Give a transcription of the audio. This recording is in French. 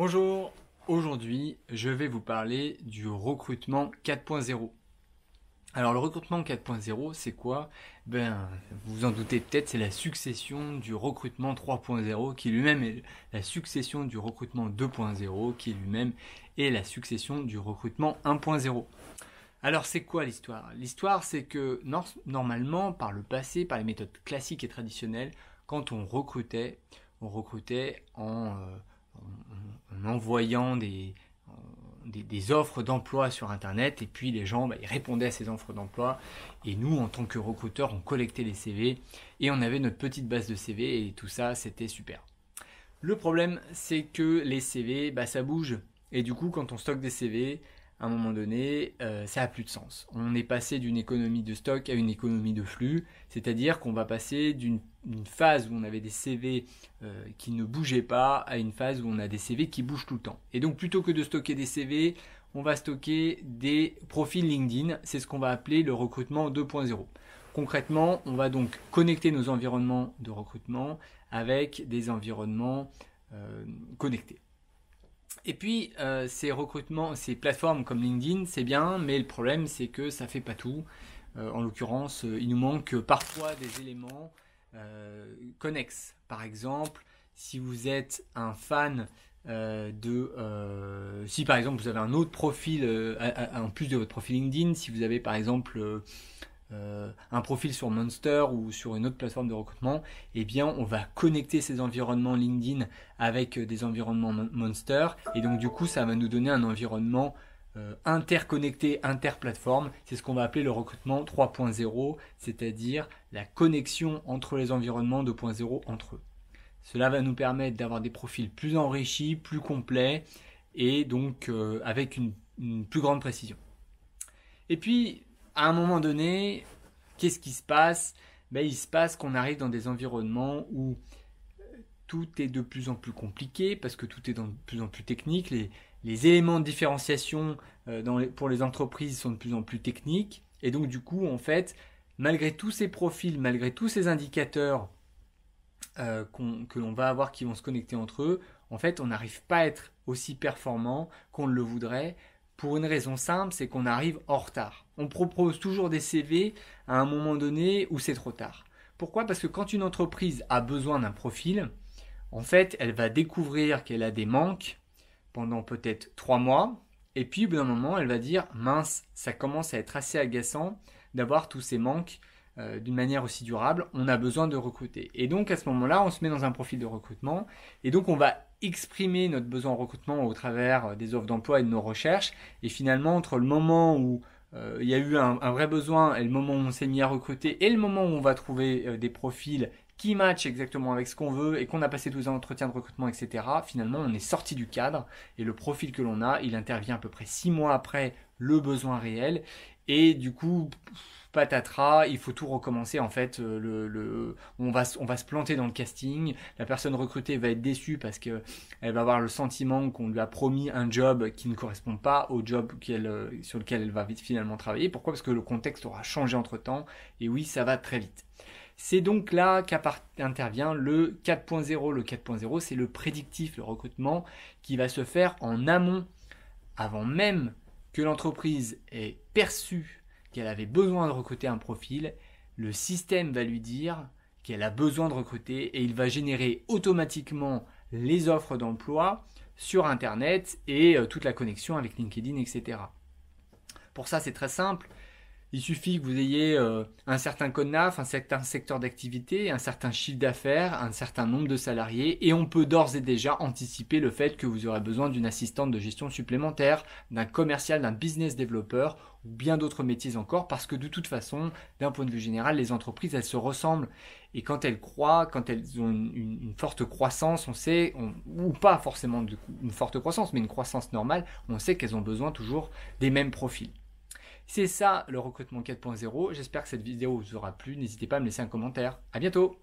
Bonjour, aujourd'hui je vais vous parler du recrutement 4.0. Alors le recrutement 4.0 c'est quoi? Vous vous en doutez peut-être, c'est la succession du recrutement 3.0 qui lui-même est la succession du recrutement 2.0 qui lui-même est la succession du recrutement 1.0. Alors c'est quoi l'histoire? L'histoire c'est que normalement par le passé, par les méthodes classiques et traditionnelles, quand on recrutait en envoyant des offres d'emploi sur Internet et puis les gens ils répondaient à ces offres d'emploi et nous en tant que recruteurs on collectait les CV et on avait notre petite base de CV et tout ça c'était super. Le problème c'est que les CV ça bouge et du coup quand on stocke des CV à un moment donné, ça n'a plus de sens. On est passé d'une économie de stock à une économie de flux, c'est-à-dire qu'on va passer d'une phase où on avait des CV qui ne bougeaient pas à une phase où on a des CV qui bougent tout le temps. Et donc plutôt que de stocker des CV, on va stocker des profils LinkedIn, c'est ce qu'on va appeler le recrutement 2.0. Concrètement, on va donc connecter nos environnements de recrutement avec des environnements connectés. Et puis ces plateformes comme LinkedIn, c'est bien, mais le problème c'est que ça fait pas tout. En l'occurrence, il nous manque parfois des éléments connexes. Par exemple, si vous êtes un fan si par exemple vous avez un autre profil en plus de votre profil LinkedIn, si vous avez par exemple un profil sur Monster ou sur une autre plateforme de recrutement, eh bien on va connecter ces environnements LinkedIn avec des environnements Monster et donc du coup ça va nous donner un environnement interconnecté, interplateforme. C'est ce qu'on va appeler le recrutement 3.0, c'est-à-dire la connexion entre les environnements 2.0 entre eux. Cela va nous permettre d'avoir des profils plus enrichis, plus complets et donc avec une plus grande précision. Et puis à un moment donné, qu'est-ce qui se passe? Il se passe qu'on arrive dans des environnements où tout est de plus en plus compliqué parce que tout est de plus en plus technique. Les éléments de différenciation pour les entreprises sont de plus en plus techniques. Et donc du coup, en fait, malgré tous ces profils, malgré tous ces indicateurs que l'on va avoir qui vont se connecter entre eux, en fait, on n'arrive pas à être aussi performant qu'on le voudrait. Pour une raison simple, c'est qu'on arrive en retard. On propose toujours des CV à un moment donné où c'est trop tard. Pourquoi? Parce que quand une entreprise a besoin d'un profil, en fait, elle va découvrir qu'elle a des manques pendant peut-être 3 mois. Et puis, au bout d'un moment, elle va dire « Mince, ça commence à être assez agaçant d'avoir tous ces manques d'une manière aussi durable. On a besoin de recruter. » Et donc, à ce moment-là, on se met dans un profil de recrutement. Et donc, on va exprimer notre besoin en recrutement au travers des offres d'emploi et de nos recherches. Et finalement, entre le moment où il y a eu un vrai besoin et le moment où on s'est mis à recruter et le moment où on va trouver des profils qui matchent exactement avec ce qu'on veut et qu'on a passé tous les entretiens de recrutement, etc., finalement, on est sorti du cadre et le profil que l'on a, il intervient à peu près 6 mois après le besoin réel. Et du coup, patatras, il faut tout recommencer. En fait, on va se planter dans le casting. La personne recrutée va être déçue parce qu'elle va avoir le sentiment qu'on lui a promis un job qui ne correspond pas au job sur lequel elle va finalement travailler. Pourquoi? Parce que le contexte aura changé entre-temps. Et oui, ça va très vite. C'est donc là qu'intervient le 4.0. Le 4.0, c'est le prédictif, le recrutement qui va se faire en amont, avant même que l'entreprise ait perçu qu'elle avait besoin de recruter un profil. Le système va lui dire qu'elle a besoin de recruter et il va générer automatiquement les offres d'emploi sur Internet et toute la connexion avec LinkedIn, etc. Pour ça, c'est très simple. Il suffit que vous ayez un certain code NAF, un certain secteur d'activité, un certain chiffre d'affaires, un certain nombre de salariés et on peut d'ores et déjà anticiper le fait que vous aurez besoin d'une assistante de gestion supplémentaire, d'un commercial, d'un business developer ou bien d'autres métiers encore parce que de toute façon, d'un point de vue général, les entreprises, elles se ressemblent et quand elles ont une forte croissance, on sait, ou pas forcément une forte croissance, mais une croissance normale, on sait qu'elles ont besoin toujours des mêmes profils. C'est ça le recrutement 4.0. J'espère que cette vidéo vous aura plu. N'hésitez pas à me laisser un commentaire. À bientôt!